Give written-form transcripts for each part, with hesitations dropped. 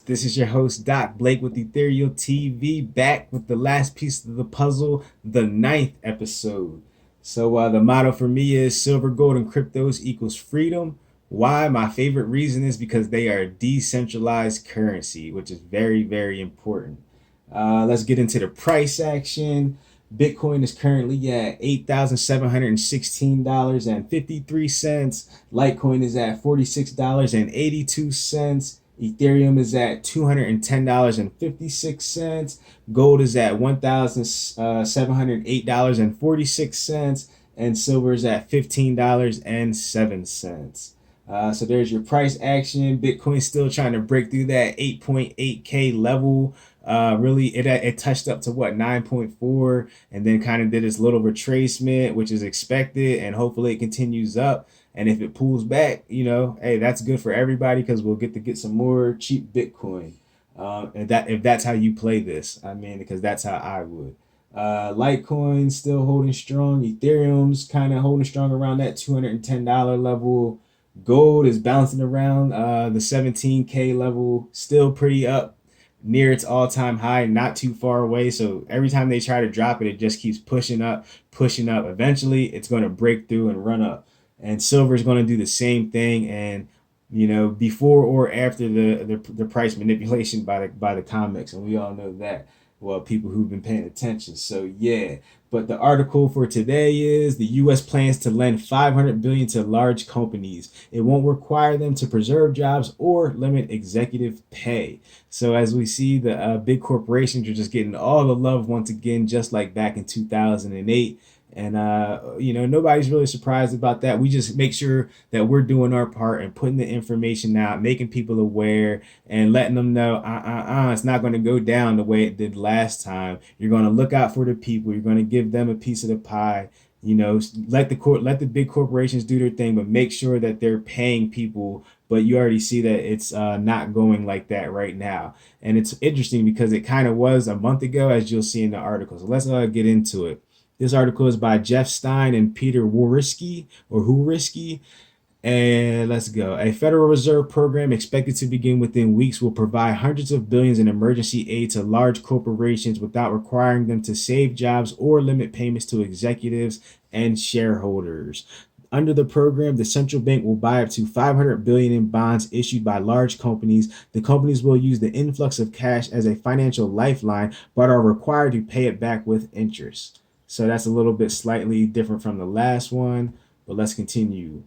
This is your host, Doc Blake with Ethereal TV, back with the last piece of the puzzle, the ninth episode. So, the motto for me is silver, gold, and cryptos equals freedom. Why? My favorite reason is because they are decentralized currency, which is very, very important. Let's get into the price action. Bitcoin is currently at $8,716.53. Litecoin is at $46.82. Ethereum is at $210.56. Gold is at $1,708.46. And silver is at $15.07. So there's your price action. Bitcoin still trying to break through that 8.8K level. Really, it touched up to what 9.4, and then kind of did this little retracement, which is expected, and hopefully it continues up. And if it pulls back, hey, that's good for everybody because we'll get to get some more cheap Bitcoin. And that if that's how you play this, I mean, because that's how I would. Litecoin still holding strong. Ethereum's kind of holding strong around that $210 level. Gold is bouncing around the 17K level, still pretty up near its all-time high, not too far away. So every time they try to drop it, it just keeps pushing up, pushing up. Eventually, it's going to break through and run up. And silver is going to do the same thing. And before or after the price manipulation by the comics, and we all know that. Well, people who've been paying attention. So yeah. But the article for today is the U.S. plans to lend $500 billion to large companies. It won't require them to preserve jobs or limit executive pay. So as we see, the big corporations are just getting all the love once again, just like back in 2008. And nobody's really surprised about that. We just make sure that we're doing our part and putting the information out, making people aware, and letting them know, it's not going to go down the way it did last time. You're going to look out for the people. You're going to give them a piece of the pie. Let the big corporations do their thing, but make sure that they're paying people. But you already see that it's not going like that right now, and it's interesting because it kind of was a month ago, as you'll see in the article. So let's get into it. This article is by Jeff Stein and Peter Whoriskey. And let's go. A Federal Reserve program expected to begin within weeks will provide hundreds of billions in emergency aid to large corporations without requiring them to save jobs or limit payments to executives and shareholders. Under the program, the central bank will buy up to $500 billion in bonds issued by large companies. The companies will use the influx of cash as a financial lifeline, but are required to pay it back with interest. So that's a little bit slightly different from the last one, but let's continue.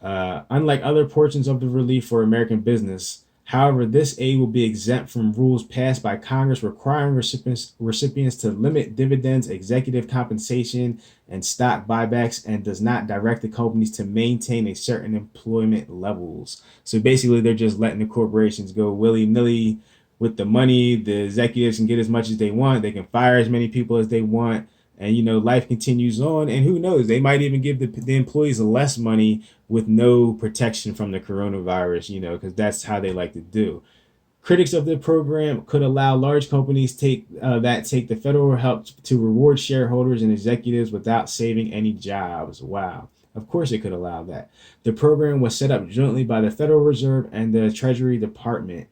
Unlike other portions of the relief for American business, however, this aid will be exempt from rules passed by Congress requiring recipients to limit dividends, executive compensation, and stock buybacks, and does not direct the companies to maintain a certain employment levels. So basically, they're just letting the corporations go willy-nilly with the money. The executives can get as much as they want. They can fire as many people as they want. And, life continues on. And who knows? They might even give the employees less money with no protection from the coronavirus, because that's how they like to do. Critics of the program could allow large companies take the federal help to reward shareholders and executives without saving any jobs. Wow. Of course it could allow that. The program was set up jointly by the Federal Reserve and the Treasury Department.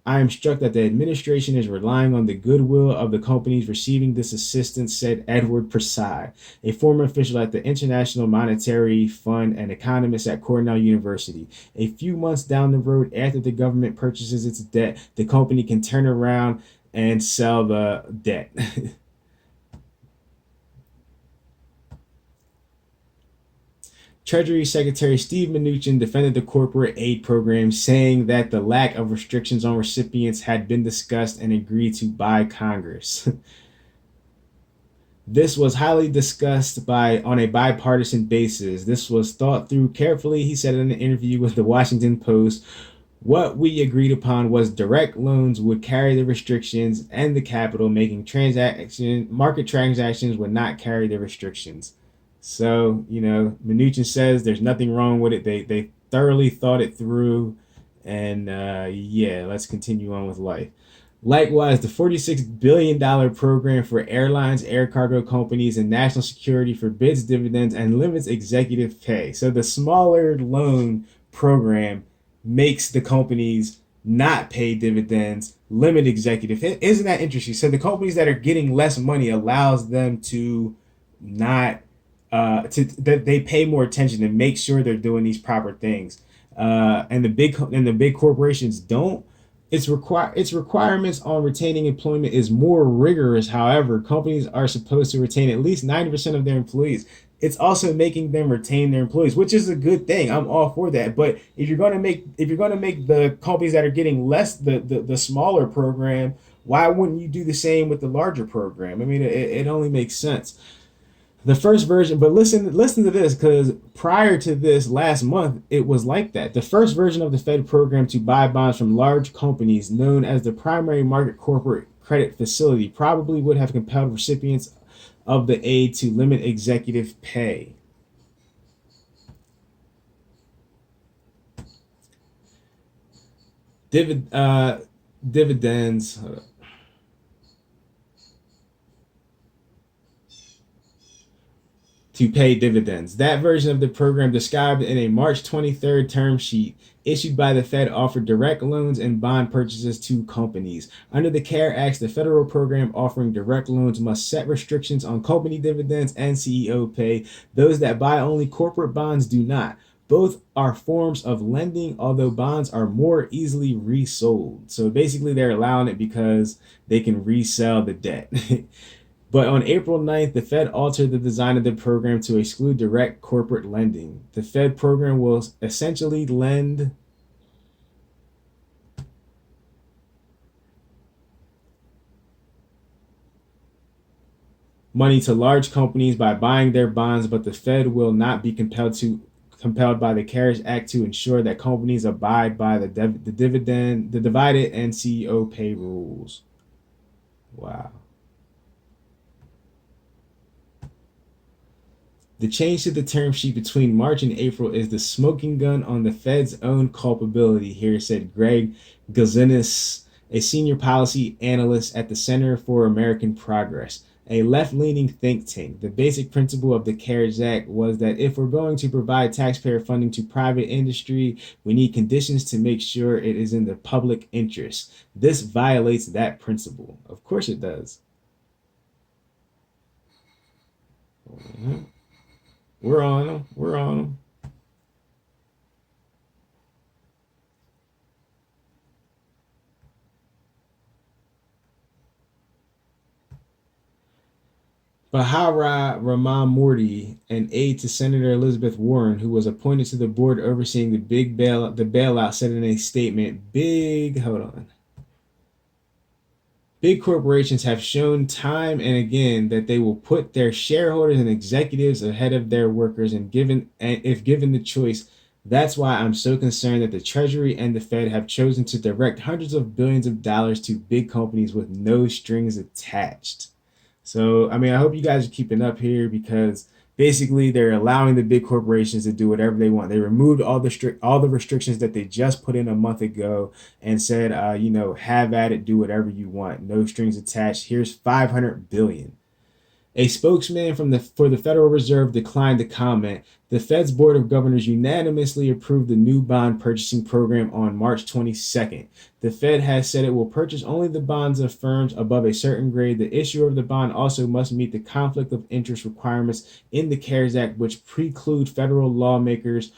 I am struck that the administration is relying on the goodwill of the companies receiving this assistance, said Edward Prasad, a former official at the International Monetary Fund and economist at Cornell University. A few months down the road, after the government purchases its debt, the company can turn around and sell the debt. Treasury Secretary Steve Mnuchin defended the corporate aid program, saying that the lack of restrictions on recipients had been discussed and agreed to by Congress. This was highly discussed on a bipartisan basis. This was thought through carefully, he said in an interview with the Washington Post. What we agreed upon was direct loans would carry the restrictions and the capital, making market transactions would not carry the restrictions. So, Mnuchin says there's nothing wrong with it. They thoroughly thought it through. And let's continue on with life. Likewise, the $46 billion program for airlines, air cargo companies, and national security forbids dividends and limits executive pay. So the smaller loan program makes the companies not pay dividends, limit executive. Isn't that interesting? So the companies that are getting less money allows them to not to that they pay more attention and make sure they're doing these proper things. And the big corporations don't. Its requirements on retaining employment is more rigorous. However, companies are supposed to retain at least 90% of their employees. It's also making them retain their employees, which is a good thing. I'm all for that. But if you're gonna make the companies that are getting less the smaller program, why wouldn't you do the same with the larger program? I mean, it only makes sense. The first version, but listen to this, because prior to this last month, it was like that. The first version of the Fed program to buy bonds from large companies, known as the primary market corporate credit facility, probably would have compelled recipients of the aid to limit executive pay. Divid, dividends. To pay dividends. That version of the program, described in a March 23rd term sheet issued by the Fed, offered direct loans and bond purchases to companies. Under the CARE Act, the federal program offering direct loans must set restrictions on company dividends and CEO pay. Those that buy only corporate bonds do not. Both are forms of lending, although bonds are more easily resold. So basically, they're allowing it because they can resell the debt. But on April 9th, the Fed altered the design of the program to exclude direct corporate lending. The Fed program will essentially lend money to large companies by buying their bonds, but the Fed will not be compelled by the CARES Act to ensure that companies abide by the divided and CEO pay rules. Wow. The change to the term sheet between March and April is the smoking gun on the Fed's own culpability here, said Greg Gilzinis, a senior policy analyst at the Center for American Progress, a left-leaning think tank. The basic principle of the CARES Act was that if we're going to provide taxpayer funding to private industry, we need conditions to make sure it is in the public interest. This violates that principle. Of course it does. Mhm. We're on them. We're on them. Bahara Ramamurthy, an aide to Senator Elizabeth Warren, who was appointed to the board overseeing the bailout, said in a statement, hold on. Big corporations have shown time and again that they will put their shareholders and executives ahead of their workers, and if given the choice. That's why I'm so concerned that the Treasury and the Fed have chosen to direct hundreds of billions of dollars to big companies with no strings attached. So, I mean, I hope you guys are keeping up here, because basically they're allowing the big corporations to do whatever they want. They removed all the restrictions that they just put in a month ago and said, have at it, do whatever you want, no strings attached. Here's 500 billion. A spokesman for the Federal Reserve declined to comment. The Fed's Board of Governors unanimously approved the new bond purchasing program on March 22nd. The Fed has said it will purchase only the bonds of firms above a certain grade. The issuer of the bond also must meet the conflict of interest requirements in the CARES Act, which preclude federal lawmakers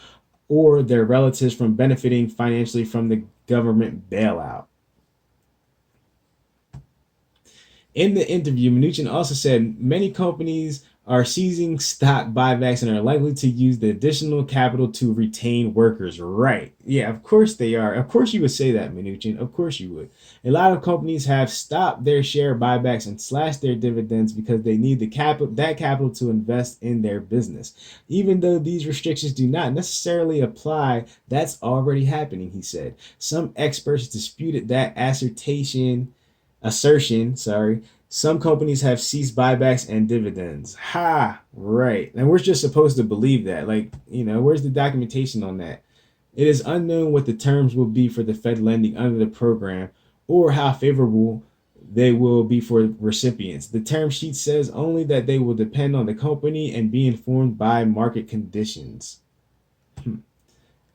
or their relatives from benefiting financially from the government bailout. In the interview, Mnuchin also said many companies are seizing stock buybacks and are likely to use the additional capital to retain workers. Right. Yeah, of course they are. Of course you would say that, Mnuchin. Of course you would. A lot of companies have stopped their share buybacks and slashed their dividends because they need that capital to invest in their business. Even though these restrictions do not necessarily apply, that's already happening, he said. Some experts disputed that assertion, sorry. Some companies have ceased buybacks and dividends. Ha, right. And we're just supposed to believe that. Like, where's the documentation on that? It is unknown what the terms will be for the Fed lending under the program or how favorable they will be for recipients. The term sheet says only that they will depend on the company and be informed by market conditions.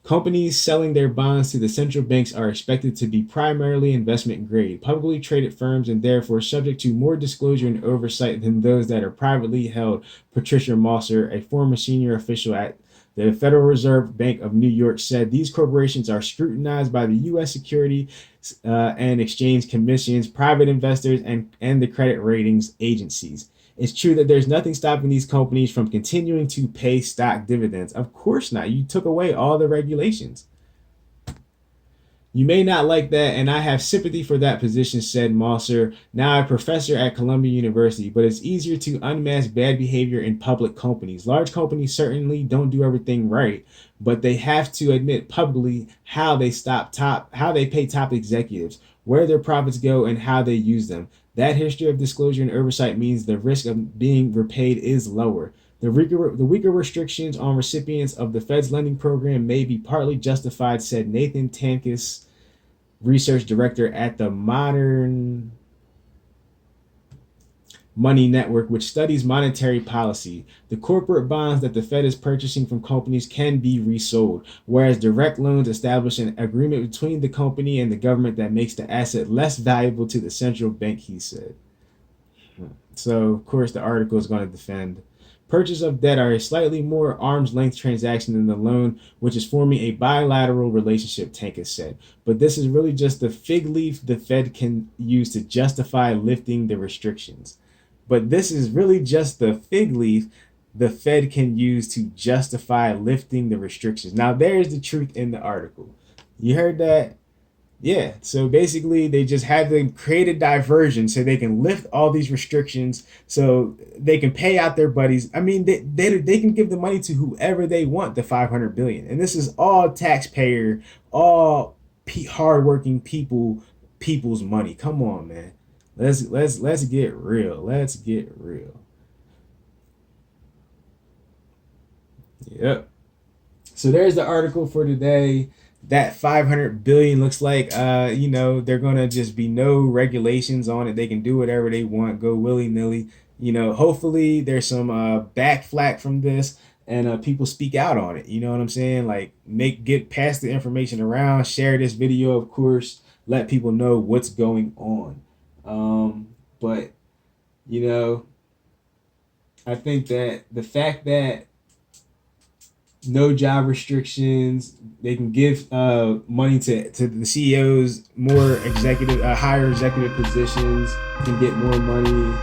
Companies selling their bonds to the central banks are expected to be primarily investment grade, publicly traded firms, and therefore subject to more disclosure and oversight than those that are privately held, Patricia Mosser, a former senior official at the Federal Reserve Bank of New York, said these corporations are scrutinized by the U.S. Security and Exchange Commissions, private investors, and the credit ratings agencies. It's true that there's nothing stopping these companies from continuing to pay stock dividends. Of course not. You took away all the regulations. You may not like that, and I have sympathy for that position, said Mosser, now a professor at Columbia University, but it's easier to unmask bad behavior in public companies. Large companies certainly don't do everything right, but they have to admit publicly how they pay top executives, where their profits go, and how they use them. That history of disclosure and oversight means the risk of being repaid is lower. The weaker restrictions on recipients of the Fed's lending program may be partly justified, said Nathan Tankus, research director at the Modern Money Network, which studies monetary policy. The corporate bonds that the Fed is purchasing from companies can be resold, whereas direct loans establish an agreement between the company and the government that makes the asset less valuable to the central bank, he said. So, of course, the article is going to defend purchase of debt are a slightly more arm's length transaction than the loan, which is forming a bilateral relationship, Tankus said. But this is really just the fig leaf the Fed can use to justify lifting the restrictions. But this is really just the fig leaf the Fed can use to justify lifting the restrictions. Now, there's the truth in the article. You heard that? Yeah, so basically they just had to create a diversion so they can lift all these restrictions so they can pay out their buddies. I mean, they can give the money to whoever they want, the 500 billion. And this is all taxpayer, all hardworking people's money. Come on, man. Let's get real. Let's get real. Yep. So there's the article for today. That 500 billion looks like they're gonna just be no regulations on it. They can do whatever they want, go willy-nilly. Hopefully there's some back flack from this, and people speak out on it. You know what I'm saying? Like, pass the information around, share this video, of course, let people know what's going on. But I think that the fact that no job restrictions, they can give money to the CEOs, more higher executive positions, can get more money.